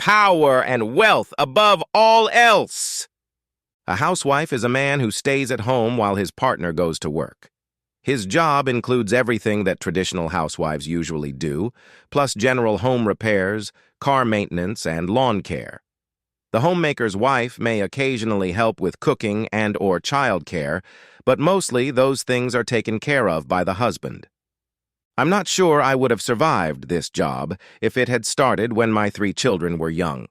power and wealth above all else. A housewife is a man who stays at home while his partner goes to work. His job includes everything that traditional housewives usually do, plus general home repairs, car maintenance, and lawn care. The homemaker's wife may occasionally help with cooking and/or childcare, but mostly those things are taken care of by the husband. I'm not sure I would have survived this job if it had started when my 3 children were young.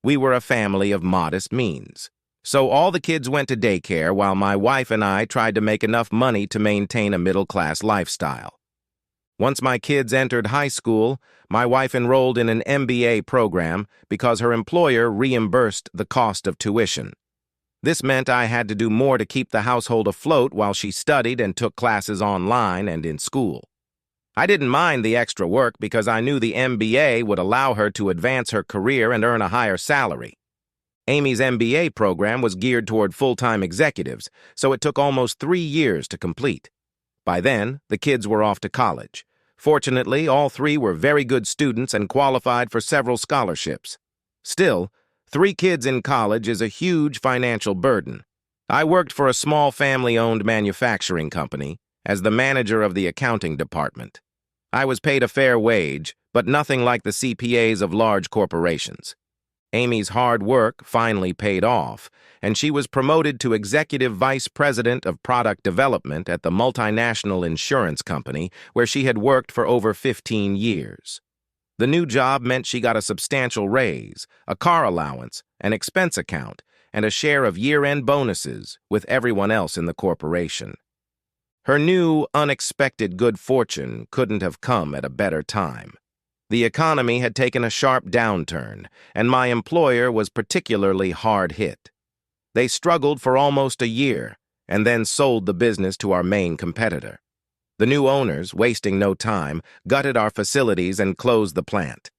We were a family of modest means. So all the kids went to daycare while my wife and I tried to make enough money to maintain a middle-class lifestyle. Once my kids entered high school, my wife enrolled in an MBA program because her employer reimbursed the cost of tuition. This meant I had to do more to keep the household afloat while she studied and took classes online and in school. I didn't mind the extra work because I knew the MBA would allow her to advance her career and earn a higher salary. Amy's MBA program was geared toward full-time executives, so it took almost 3 years to complete. By then, the kids were off to college. Fortunately, all 3 were very good students and qualified for several scholarships. Still, 3 kids in college is a huge financial burden. I worked for a small family-owned manufacturing company as the manager of the accounting department. I was paid a fair wage, but nothing like the CPAs of large corporations. Amy's hard work finally paid off, and she was promoted to Executive Vice President of Product Development at the multinational insurance company where she had worked for over 15 years. The new job meant she got a substantial raise, a car allowance, an expense account, and a share of year-end bonuses with everyone else in the corporation. Her new, unexpected good fortune couldn't have come at a better time. The economy had taken a sharp downturn, and my employer was particularly hard hit. They struggled for almost a year, and then sold the business to our main competitor. The new owners, wasting no time, gutted our facilities and closed the plant.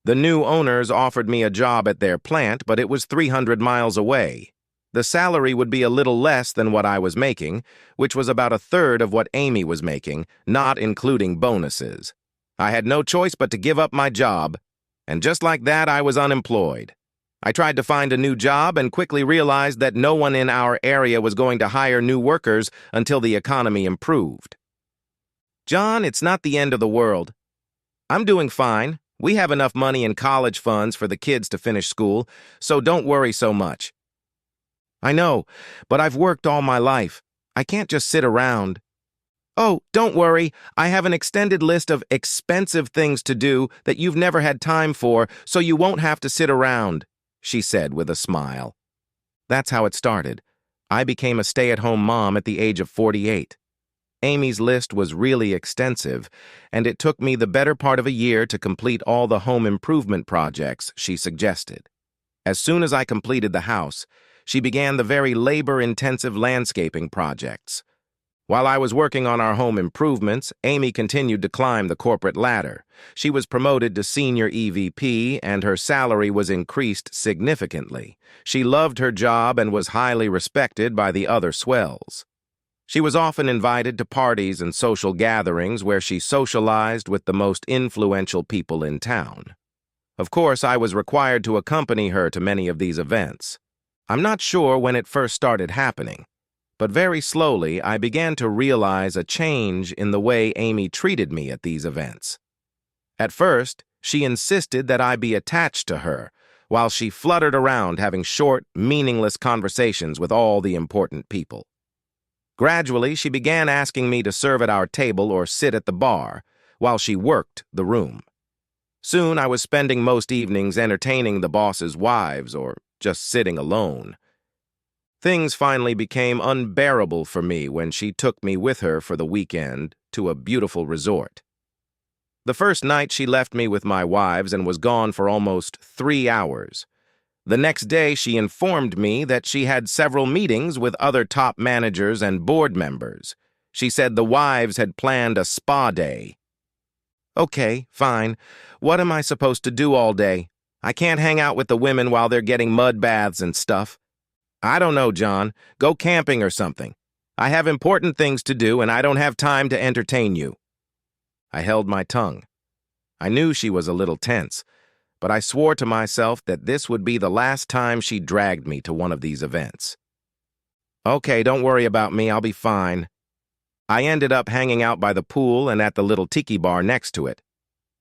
The new owners offered me a job at their plant, but it was 300 miles away. The salary would be a little less than what I was making, which was about a third of what Amy was making, not including bonuses. I had no choice but to give up my job, and just like that, I was unemployed. I tried to find a new job and quickly realized that no one in our area was going to hire new workers until the economy improved. John, it's not the end of the world. I'm doing fine. We have enough money in college funds for the kids to finish school, so don't worry so much. I know, but I've worked all my life. I can't just sit around. Oh, don't worry. I have an extended list of expensive things to do that you've never had time for, so you won't have to sit around, she said with a smile. That's how it started. I became a stay-at-home mom at the age of 48. Amy's list was really extensive, and it took me the better part of a year to complete all the home improvement projects she suggested. As soon as I completed the house, she began the very labor-intensive landscaping projects. While I was working on our home improvements, Amy continued to climb the corporate ladder. She was promoted to senior EVP, and her salary was increased significantly. She loved her job and was highly respected by the other swells. She was often invited to parties and social gatherings where she socialized with the most influential people in town. Of course, I was required to accompany her to many of these events. I'm not sure when it first started happening, but very slowly I began to realize a change in the way Amy treated me at these events. At first, she insisted that I be attached to her, while she fluttered around having short, meaningless conversations with all the important people. Gradually, she began asking me to serve at our table or sit at the bar, while she worked the room. Soon I was spending most evenings entertaining the boss's wives or just sitting alone. Things finally became unbearable for me when she took me with her for the weekend to a beautiful resort. The first night she left me with my wives and was gone for almost 3 hours. The next day she informed me that she had several meetings with other top managers and board members. She said the wives had planned a spa day. Okay, fine. What am I supposed to do all day? I can't hang out with the women while they're getting mud baths and stuff. I don't know, John. Go camping or something. I have important things to do and I don't have time to entertain you. I held my tongue. I knew she was a little tense, but I swore to myself that this would be the last time she dragged me to one of these events. Okay, don't worry about me, I'll be fine. I ended up hanging out by the pool and at the little tiki bar next to it.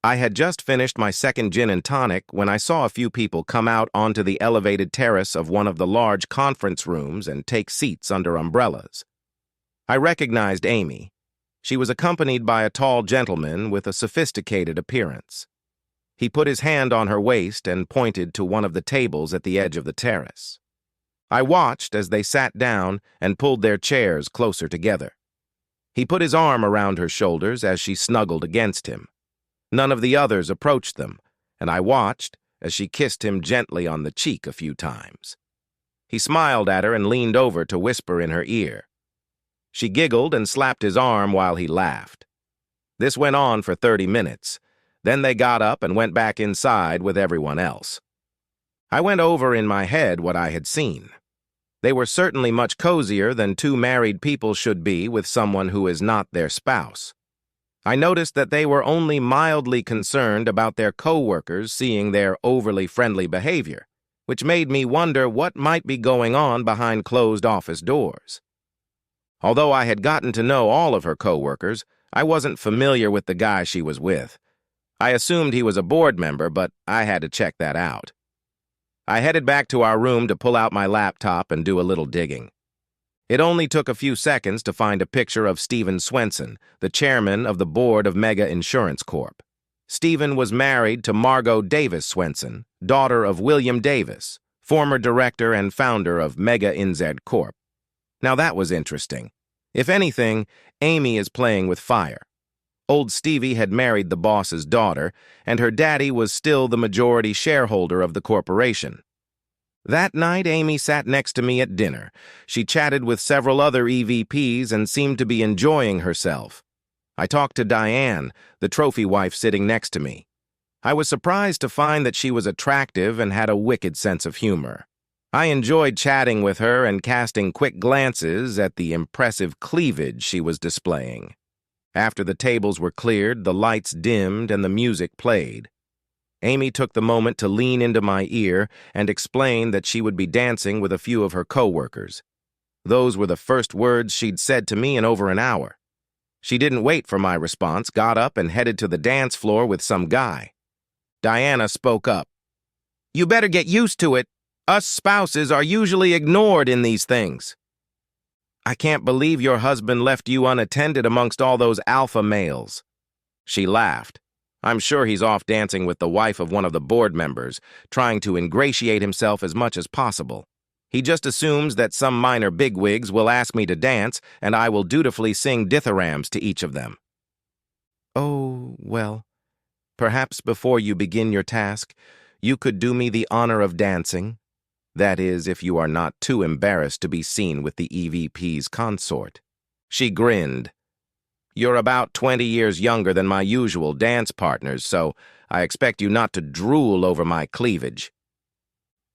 I had just finished my second gin and tonic when I saw a few people come out onto the elevated terrace of one of the large conference rooms and take seats under umbrellas. I recognized Amy. She was accompanied by a tall gentleman with a sophisticated appearance. He put his hand on her waist and pointed to one of the tables at the edge of the terrace. I watched as they sat down and pulled their chairs closer together. He put his arm around her shoulders as she snuggled against him. None of the others approached them, and I watched as she kissed him gently on the cheek a few times. He smiled at her and leaned over to whisper in her ear. She giggled and slapped his arm while he laughed. This went on for 30 minutes. Then they got up and went back inside with everyone else. I went over in my head what I had seen. They were certainly much cozier than two married people should be with someone who is not their spouse. I noticed that they were only mildly concerned about their co-workers seeing their overly friendly behavior, which made me wonder what might be going on behind closed office doors. Although I had gotten to know all of her co-workers, I wasn't familiar with the guy she was with. I assumed he was a board member, but I had to check that out. I headed back to our room to pull out my laptop and do a little digging. It only took a few seconds to find a picture of Stephen Swenson, the chairman of the board of Mega Insurance Corp. Stephen was married to Margot Davis Swenson, daughter of William Davis, former director and founder of Mega NZ Corp. Now that was interesting. If anything, Amy is playing with fire. Old Stevie had married the boss's daughter, and her daddy was still the majority shareholder of the corporation. That night, Amy sat next to me at dinner. She chatted with several other EVPs and seemed to be enjoying herself. I talked to Diane, the trophy wife sitting next to me. I was surprised to find that she was attractive and had a wicked sense of humor. I enjoyed chatting with her and casting quick glances at the impressive cleavage she was displaying. After the tables were cleared, the lights dimmed and the music played. Amy took the moment to lean into my ear and explain that she would be dancing with a few of her co-workers. Those were the first words she'd said to me in over an hour. She didn't wait for my response, got up and headed to the dance floor with some guy. Diana spoke up. "You better get used to it. Us spouses are usually ignored in these things." "I can't believe your husband left you unattended amongst all those alpha males." She laughed. "I'm sure he's off dancing with the wife of one of the board members, trying to ingratiate himself as much as possible. He just assumes that some minor bigwigs will ask me to dance, and I will dutifully sing dithyrambs to each of them." "Oh, well, perhaps before you begin your task, you could do me the honor of dancing. That is, if you are not too embarrassed to be seen with the EVP's consort." She grinned. "You're about 20 years younger than my usual dance partners, so I expect you not to drool over my cleavage."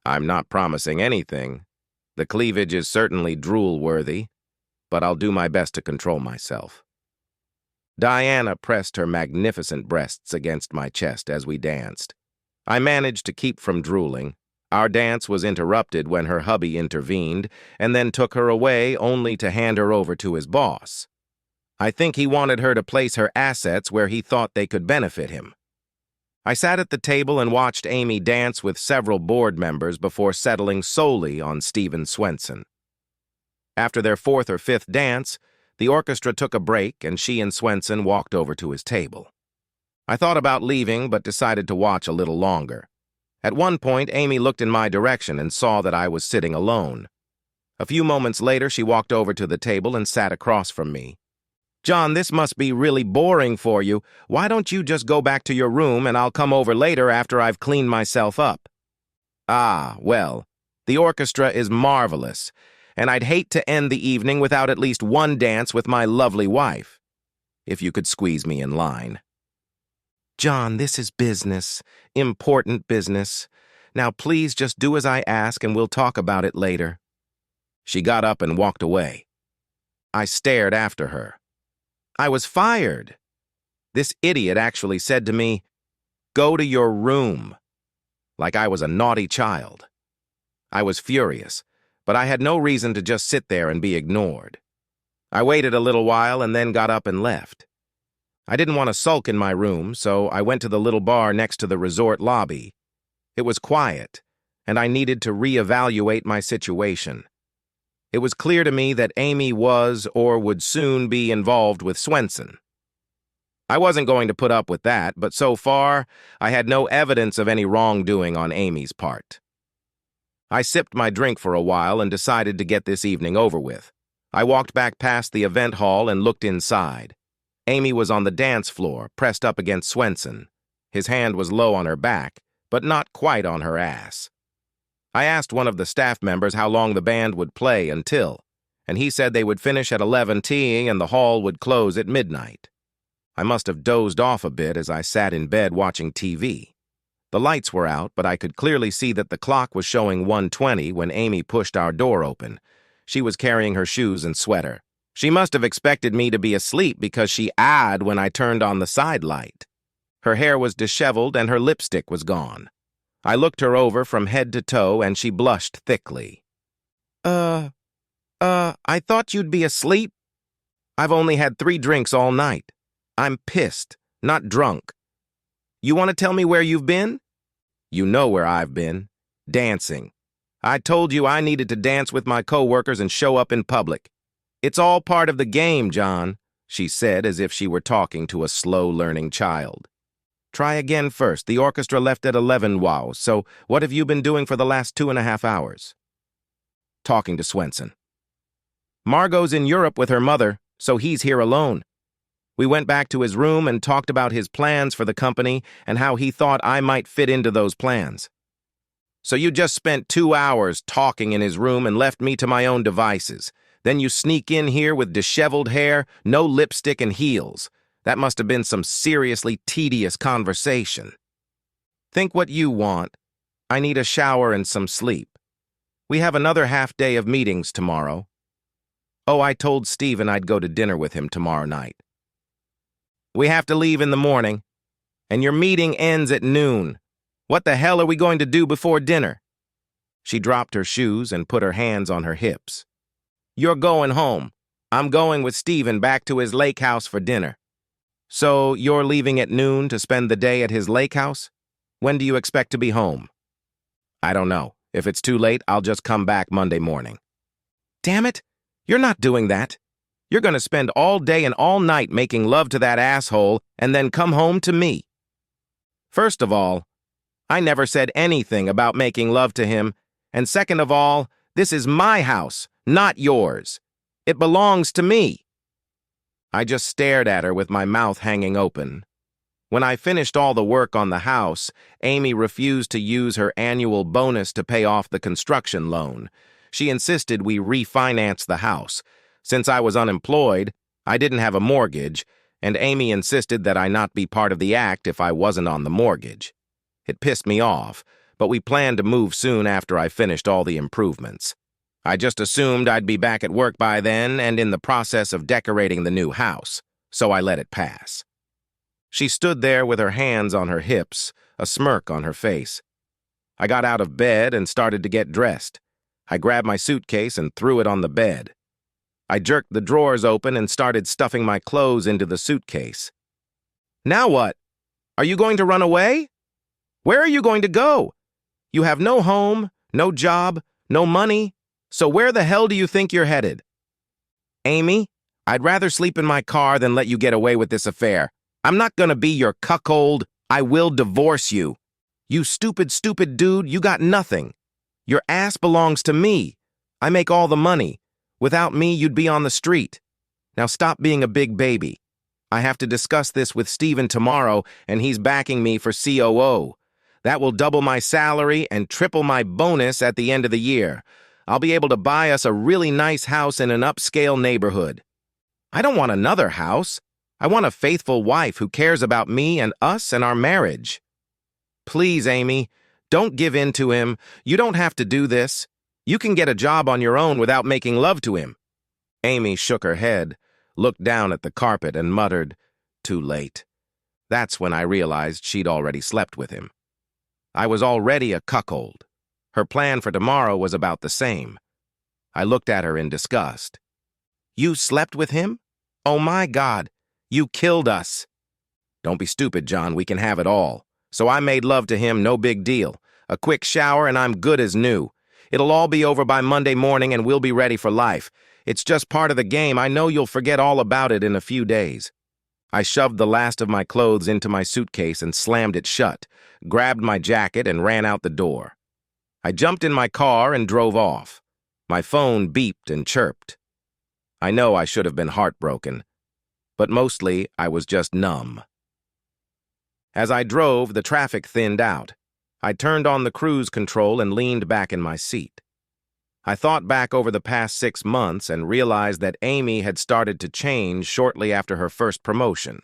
"I'm not promising anything. The cleavage is certainly drool-worthy, but I'll do my best to control myself." Diana pressed her magnificent breasts against my chest as we danced. I managed to keep from drooling. Our dance was interrupted when her hubby intervened and then took her away only to hand her over to his boss. I think he wanted her to place her assets where he thought they could benefit him. I sat at the table and watched Amy dance with several board members before settling solely on Stephen Swenson. After their fourth or fifth dance, the orchestra took a break and she and Swenson walked over to his table. I thought about leaving but decided to watch a little longer. At one point, Amy looked in my direction and saw that I was sitting alone. A few moments later, she walked over to the table and sat across from me. "John, this must be really boring for you. Why don't you just go back to your room and I'll come over later after I've cleaned myself up?" "Ah, well, the orchestra is marvelous, and I'd hate to end the evening without at least one dance with my lovely wife. If you could squeeze me in line." "John, this is business, important business. Now please just do as I ask and we'll talk about it later." She got up and walked away. I stared after her. I was fired. This idiot actually said to me, "Go to your room." like I was a naughty child. I was furious, but I had no reason to just sit there and be ignored. I waited a little while and then got up and left. I didn't want to sulk in my room, so I went to the little bar next to the resort lobby. It was quiet, and I needed to reevaluate my situation. It was clear to me that Amy was or would soon be involved with Swenson. I wasn't going to put up with that, but so far, I had no evidence of any wrongdoing on Amy's part. I sipped my drink for a while and decided to get this evening over with. I walked back past the event hall and looked inside. Amy was on the dance floor, pressed up against Swenson. His hand was low on her back, but not quite on her ass. I asked one of the staff members how long the band would play until, and he said they would finish at 11:00 and the hall would close at midnight. I must have dozed off a bit as I sat in bed watching TV. The lights were out, but I could clearly see that the clock was showing 1:20 when Amy pushed our door open. She was carrying her shoes and sweater. She must have expected me to be asleep because she ahed when I turned on the side light. Her hair was disheveled and her lipstick was gone. I looked her over from head to toe and she blushed thickly. I thought you'd be asleep. I've only had 3 drinks all night. I'm pissed, not drunk. You want to tell me where you've been? You know where I've been. Dancing. I told you I needed to dance with my coworkers and show up in public. It's all part of the game, John, she said as if she were talking to a slow-learning child. Try again first. The orchestra left at 11 wow, so what have you been doing for the last 2.5 hours? Talking to Swenson. Margot's in Europe with her mother, so he's here alone. We went back to his room and talked about his plans for the company and how he thought I might fit into those plans. So you just spent 2 hours talking in his room and left me to my own devices. Then you sneak in here with disheveled hair, no lipstick, and heels. That must have been some seriously tedious conversation. Think what you want. I need a shower and some sleep. We have another half day of meetings tomorrow. Oh, I told Stephen I'd go to dinner with him tomorrow night. We have to leave in the morning, and your meeting ends at noon. What the hell are we going to do before dinner? She dropped her shoes and put her hands on her hips. You're going home. I'm going with Stephen back to his lake house for dinner. So you're leaving at noon to spend the day at his lake house? When do you expect to be home? I don't know. If it's too late, I'll just come back Monday morning. Damn it! You're not doing that. You're going to spend all day and all night making love to that asshole and then come home to me. First of all, I never said anything about making love to him, and second of all, this is my house, not yours. It belongs to me. I just stared at her with my mouth hanging open. When I finished all the work on the house, Amy refused to use her annual bonus to pay off the construction loan. She insisted we refinance the house. Since I was unemployed, I didn't have a mortgage, and Amy insisted that I not be part of the act if I wasn't on the mortgage. It pissed me off, but we planned to move soon after I finished all the improvements. I just assumed I'd be back at work by then and in the process of decorating the new house, so I let it pass. She stood there with her hands on her hips, a smirk on her face. I got out of bed and started to get dressed. I grabbed my suitcase and threw it on the bed. I jerked the drawers open and started stuffing my clothes into the suitcase. Now what? Are you going to run away? Where are you going to go? You have no home, no job, no money, so where the hell do you think you're headed? Amy, I'd rather sleep in my car than let you get away with this affair. I'm not gonna be your cuckold. I will divorce you. You stupid, stupid dude, you got nothing. Your ass belongs to me. I make all the money. Without me, you'd be on the street. Now stop being a big baby. I have to discuss this with Stephen tomorrow, and he's backing me for COO. That will double my salary and triple my bonus at the end of the year. I'll be able to buy us a really nice house in an upscale neighborhood. I don't want another house. I want a faithful wife who cares about me and us and our marriage. Please, Amy, don't give in to him. You don't have to do this. You can get a job on your own without making love to him. Amy shook her head, looked down at the carpet, and muttered, "Too late." That's when I realized she'd already slept with him. I was already a cuckold. Her plan for tomorrow was about the same. I looked at her in disgust. You slept with him? Oh my God, you killed us. Don't be stupid, John, we can have it all. So I made love to him, no big deal. A quick shower and I'm good as new. It'll all be over by Monday morning and we'll be ready for life. It's just part of the game. I know you'll forget all about it in a few days. I shoved the last of my clothes into my suitcase and slammed it shut, grabbed my jacket and ran out the door. I jumped in my car and drove off. My phone beeped and chirped. I know I should have been heartbroken, but mostly I was just numb. As I drove, the traffic thinned out. I turned on the cruise control and leaned back in my seat. I thought back over the past 6 months and realized that Amy had started to change shortly after her first promotion.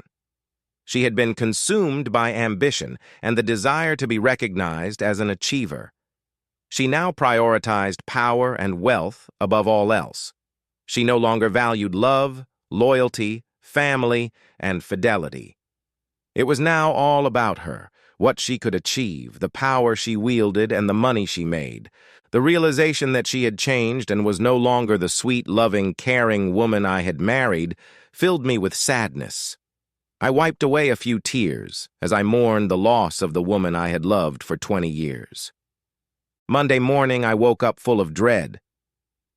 She had been consumed by ambition and the desire to be recognized as an achiever. She now prioritized power and wealth above all else. She no longer valued love, loyalty, family, and fidelity. It was now all about her, what she could achieve, the power she wielded, and the money she made. The realization that she had changed and was no longer the sweet, loving, caring woman I had married filled me with sadness. I wiped away a few tears as I mourned the loss of the woman I had loved for 20 years. Monday morning, I woke up full of dread.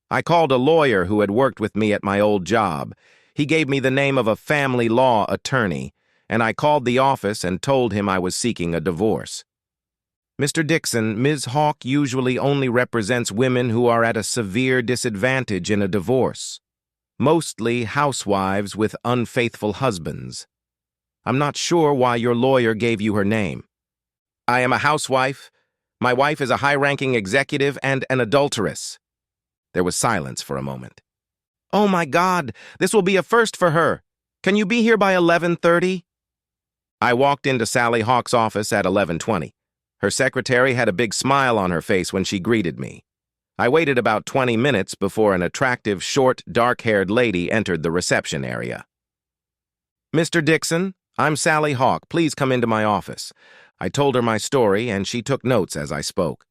I called a lawyer who had worked with me at my old job. He gave me the name of a family law attorney, and I called the office and told him I was seeking a divorce. Mr. Dixon, Ms. Hawk usually only represents women who are at a severe disadvantage in a divorce, mostly housewives with unfaithful husbands. I'm not sure why your lawyer gave you her name. I am a housewife. My wife is a high-ranking executive and an adulteress. There was silence for a moment. Oh my God, this will be a first for her. Can you be here by 11:30? I walked into Sally Hawk's office at 11:20. Her secretary had a big smile on her face when she greeted me. I waited about 20 minutes before an attractive, short, dark-haired lady entered the reception area. Mr. Dixon, I'm Sally Hawk. Please come into my office. I told her my story, and she took notes as I spoke.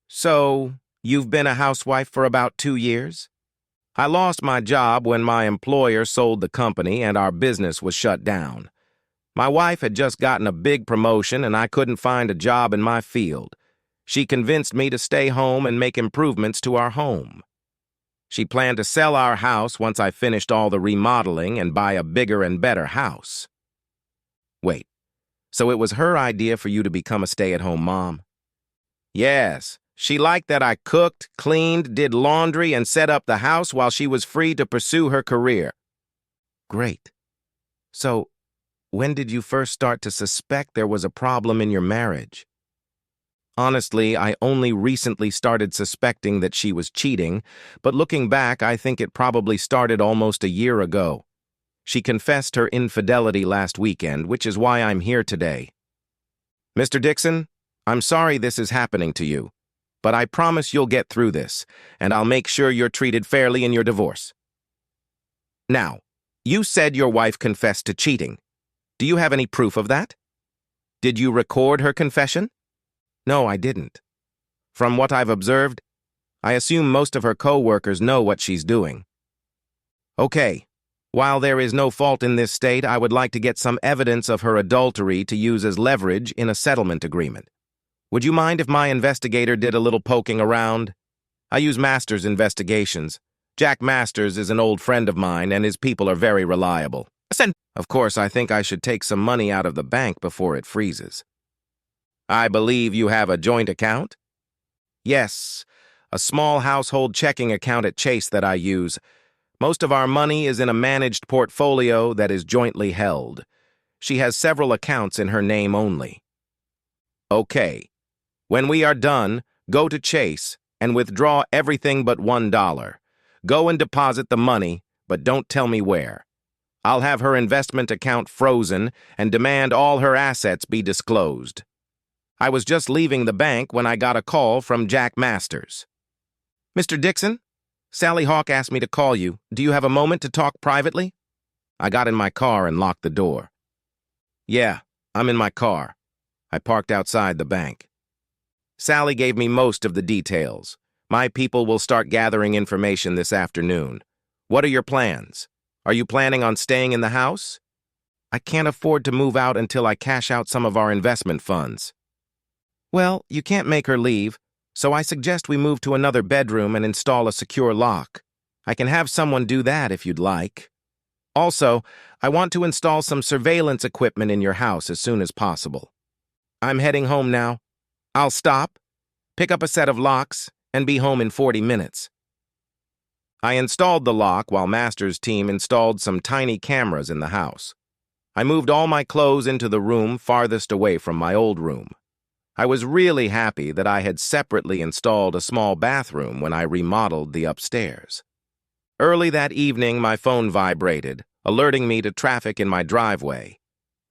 So, you've been a housewife for about 2 years? I lost my job when my employer sold the company and our business was shut down. My wife had just gotten a big promotion and I couldn't find a job in my field. She convinced me to stay home and make improvements to our home. She planned to sell our house once I finished all the remodeling and buy a bigger and better house. Wait, so it was her idea for you to become a stay-at-home mom? Yes, she liked that I cooked, cleaned, did laundry, and set up the house while she was free to pursue her career. Great. So, when did you first start to suspect there was a problem in your marriage? Honestly, I only recently started suspecting that she was cheating, but looking back, I think it probably started almost a year ago. She confessed her infidelity last weekend, which is why I'm here today. Mr. Dixon, I'm sorry this is happening to you, but I promise you'll get through this, and I'll make sure you're treated fairly in your divorce. Now, you said your wife confessed to cheating. Do you have any proof of that? Did you record her confession? No, I didn't. From what I've observed, I assume most of her co-workers know what she's doing. Okay, while there is no fault in this state, I would like to get some evidence of her adultery to use as leverage in a settlement agreement. Would you mind if my investigator did a little poking around? I use Masters investigations. Jack Masters is an old friend of mine, and his people are very reliable. Of course, I think I should take some money out of the bank before it freezes. I believe you have a joint account? Yes, a small household checking account at Chase that I use. Most of our money is in a managed portfolio that is jointly held. She has several accounts in her name only. Okay. When we are done, go to Chase and withdraw everything but $1. Go and deposit the money, but don't tell me where. I'll have her investment account frozen and demand all her assets be disclosed. I was just leaving the bank when I got a call from Jack Masters. Mr. Dixon, Sally Hawk asked me to call you. Do you have a moment to talk privately? I got in my car and locked the door. Yeah, I'm in my car. I parked outside the bank. Sally gave me most of the details. My people will start gathering information this afternoon. What are your plans? Are you planning on staying in the house? I can't afford to move out until I cash out some of our investment funds. Well, you can't make her leave, so I suggest we move to another bedroom and install a secure lock. I can have someone do that if you'd like. Also, I want to install some surveillance equipment in your house as soon as possible. I'm heading home now. I'll stop, pick up a set of locks, and be home in 40 minutes. I installed the lock while Master's team installed some tiny cameras in the house. I moved all my clothes into the room farthest away from my old room. I was really happy that I had separately installed a small bathroom when I remodeled the upstairs. Early that evening, my phone vibrated, alerting me to traffic in my driveway.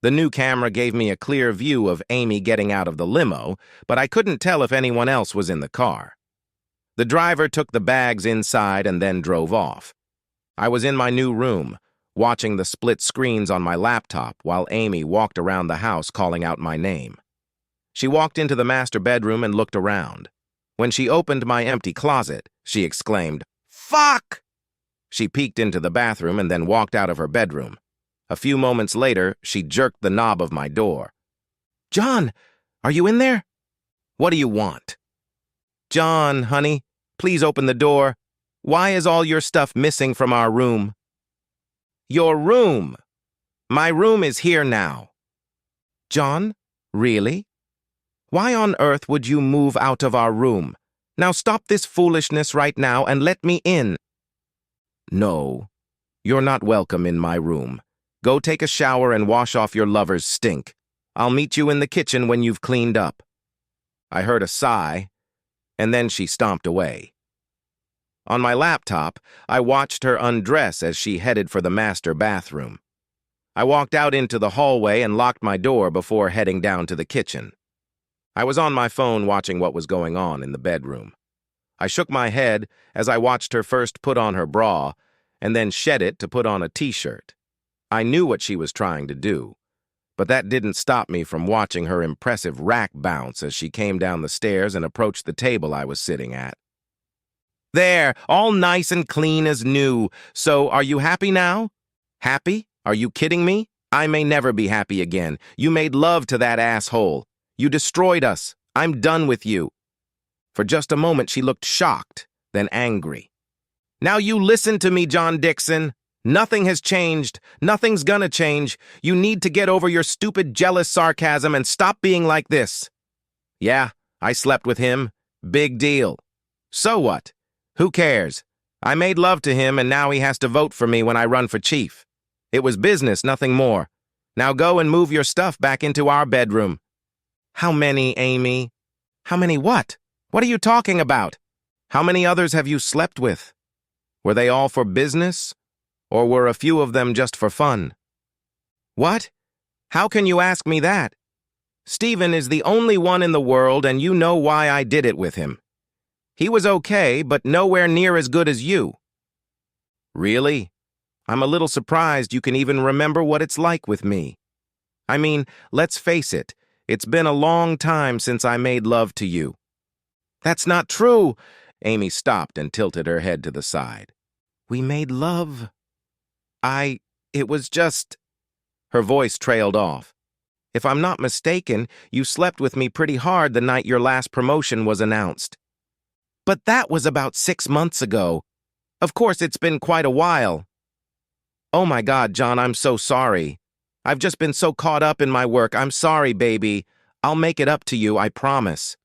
The new camera gave me a clear view of Amy getting out of the limo, but I couldn't tell if anyone else was in the car. The driver took the bags inside and then drove off. I was in my new room, watching the split screens on my laptop while Amy walked around the house calling out my name. She walked into the master bedroom and looked around. When she opened my empty closet, she exclaimed, "Fuck!" She peeked into the bathroom and then walked out of her bedroom. A few moments later, she jerked the knob of my door. "John, are you in there?" "What do you want?" "John, honey, please open the door. Why is all your stuff missing from our room?" "Your room? My room is here now." "John, really? Why on earth would you move out of our room? Now stop this foolishness right now and let me in." "No, you're not welcome in my room. Go take a shower and wash off your lover's stink. I'll meet you in the kitchen when you've cleaned up." I heard a sigh, and then she stomped away. On my laptop, I watched her undress as she headed for the master bathroom. I walked out into the hallway and locked my door before heading down to the kitchen. I was on my phone watching what was going on in the bedroom. I shook my head as I watched her first put on her bra and then shed it to put on a t-shirt. I knew what she was trying to do, but that didn't stop me from watching her impressive rack bounce as she came down the stairs and approached the table I was sitting at. "There, all nice and clean as new. So, are you happy now?" "Happy? Are you kidding me? I may never be happy again. You made love to that asshole. You destroyed us. I'm done with you." For just a moment, she looked shocked, then angry. "Now you listen to me, John Dixon. Nothing has changed. Nothing's gonna change. You need to get over your stupid, jealous sarcasm and stop being like this." "Yeah, I slept with him. Big deal. So what? Who cares? I made love to him and now he has to vote for me when I run for chief. It was business, nothing more. Now go and move your stuff back into our bedroom." "How many, Amy?" "How many what? What are you talking about? How many others have you slept with? Were they all for business? Or were a few of them just for fun?" "What? How can you ask me that? Stephen is the only one in the world and you know why I did it with him. He was okay, but nowhere near as good as you." "Really? I'm a little surprised you can even remember what it's like with me. I mean, let's face it, it's been a long time since I made love to you." "That's not true." Amy stopped and tilted her head to the side. "We made love. It was just—" Her voice trailed off. "If I'm not mistaken, you slept with me pretty hard the night your last promotion was announced." "But that was about 6 months ago. Of course, it's been quite a while." "Oh my God, John, I'm so sorry. I've just been so caught up in my work. I'm sorry, baby. I'll make it up to you, I promise."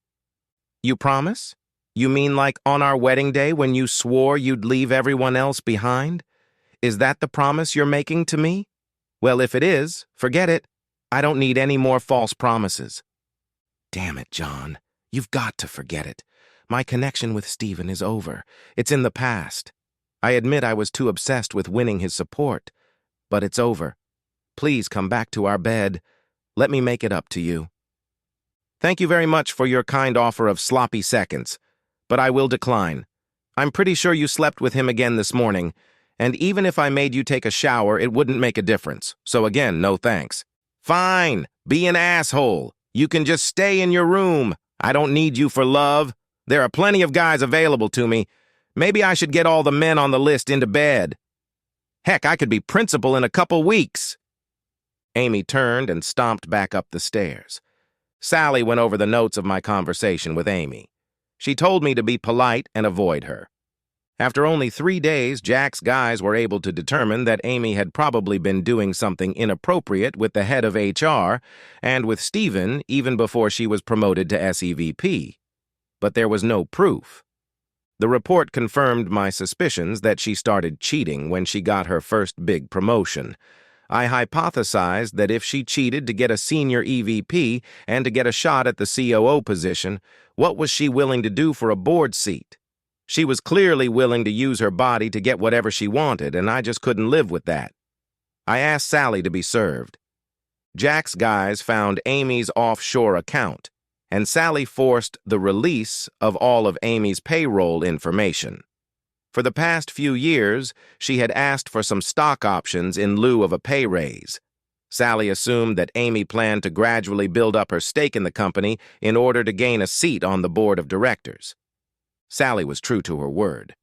"You promise? You mean like on our wedding day when you swore you'd leave everyone else behind? Is that the promise you're making to me? Well, if it is, forget it. I don't need any more false promises." "Damn it, John. You've got to forget it. My connection with Stephen is over. It's in the past. I admit I was too obsessed with winning his support, but it's over. Please come back to our bed. Let me make it up to you." "Thank you very much for your kind offer of sloppy seconds, but I will decline. I'm pretty sure you slept with him again this morning, and even if I made you take a shower, it wouldn't make a difference. So again, no thanks." "Fine, be an asshole. You can just stay in your room. I don't need you for love. There are plenty of guys available to me. Maybe I should get all the men on the list into bed. Heck, I could be principal in a couple weeks." Amy turned and stomped back up the stairs. Sally went over the notes of my conversation with Amy. She told me to be polite and avoid her. After only 3 days, Jack's guys were able to determine that Amy had probably been doing something inappropriate with the head of HR and with Stephen even before she was promoted to SEVP. But there was no proof. The report confirmed my suspicions that she started cheating when she got her first big promotion. I hypothesized that if she cheated to get a senior EVP and to get a shot at the COO position, what was she willing to do for a board seat? She was clearly willing to use her body to get whatever she wanted, and I just couldn't live with that. I asked Sally to be served. Jack's guys found Amy's offshore account, and Sally forced the release of all of Amy's payroll information. For the past few years, she had asked for some stock options in lieu of a pay raise. Sally assumed that Amy planned to gradually build up her stake in the company in order to gain a seat on the board of directors. Sally was true to her word.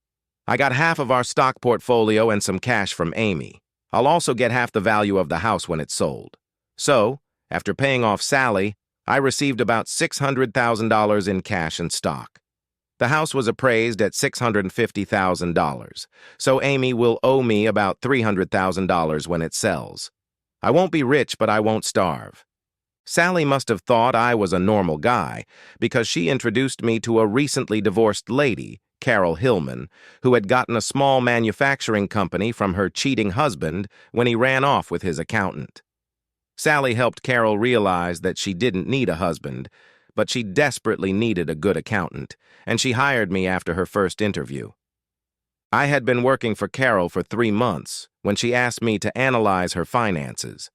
I got half of our stock portfolio and some cash from Amy. I'll also get half the value of the house when it's sold. So, after paying off Sally, I received about $600,000 in cash and stock. The house was appraised at $650,000, so Amy will owe me about $300,000 when it sells. I won't be rich, but I won't starve. Sally must have thought I was a normal guy because she introduced me to a recently divorced lady, Carol Hillman, who had gotten a small manufacturing company from her cheating husband when he ran off with his accountant. Sally helped Carol realize that she didn't need a husband, but she desperately needed a good accountant, and she hired me after her first interview. I had been working for Carol for 3 months when she asked me to analyze her finances.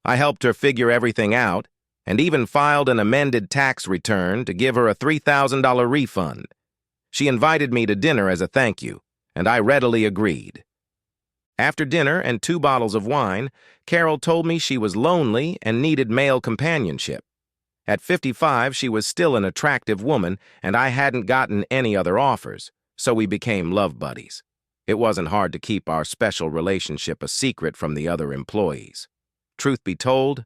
I helped her figure everything out and even filed an amended tax return to give her a $3,000 refund. She invited me to dinner as a thank you, and I readily agreed. After dinner and 2 bottles of wine, Carol told me she was lonely and needed male companionship. At 55, she was still an attractive woman, and I hadn't gotten any other offers, so we became love buddies. It wasn't hard to keep our special relationship a secret from the other employees. Truth be told,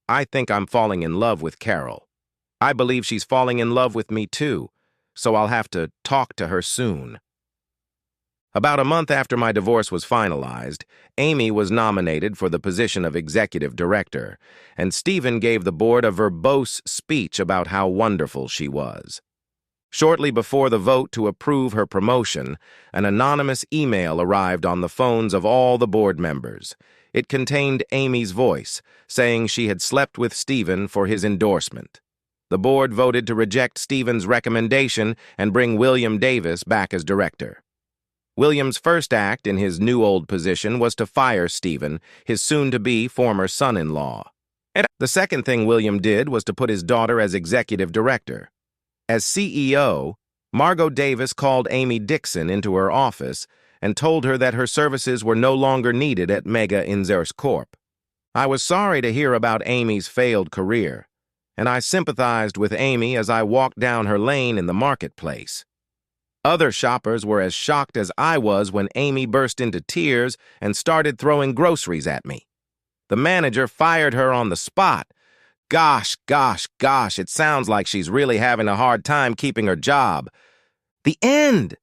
I think I'm falling in love with Carol. I believe she's falling in love with me too, so I'll have to talk to her soon. About a month after my divorce was finalized, Amy was nominated for the position of executive director, and Stephen gave the board a verbose speech about how wonderful she was. Shortly before the vote to approve her promotion, an anonymous email arrived on the phones of all the board members. It contained Amy's voice, saying she had slept with Stephen for his endorsement. The board voted to reject Stephen's recommendation and bring William Davis back as director. William's first act in his new old position was to fire Stephen, his soon-to-be former son-in-law. And the second thing William did was to put his daughter as executive director. As CEO, Margot Davis called Amy Dixon into her office and told her that her services were no longer needed at Mega Inzers Corp. I was sorry to hear about Amy's failed career, and I sympathized with Amy as I walked down her lane in the marketplace. Other shoppers were as shocked as I was when Amy burst into tears and started throwing groceries at me. The manager fired her on the spot. Gosh, it sounds like she's really having a hard time keeping her job. The end!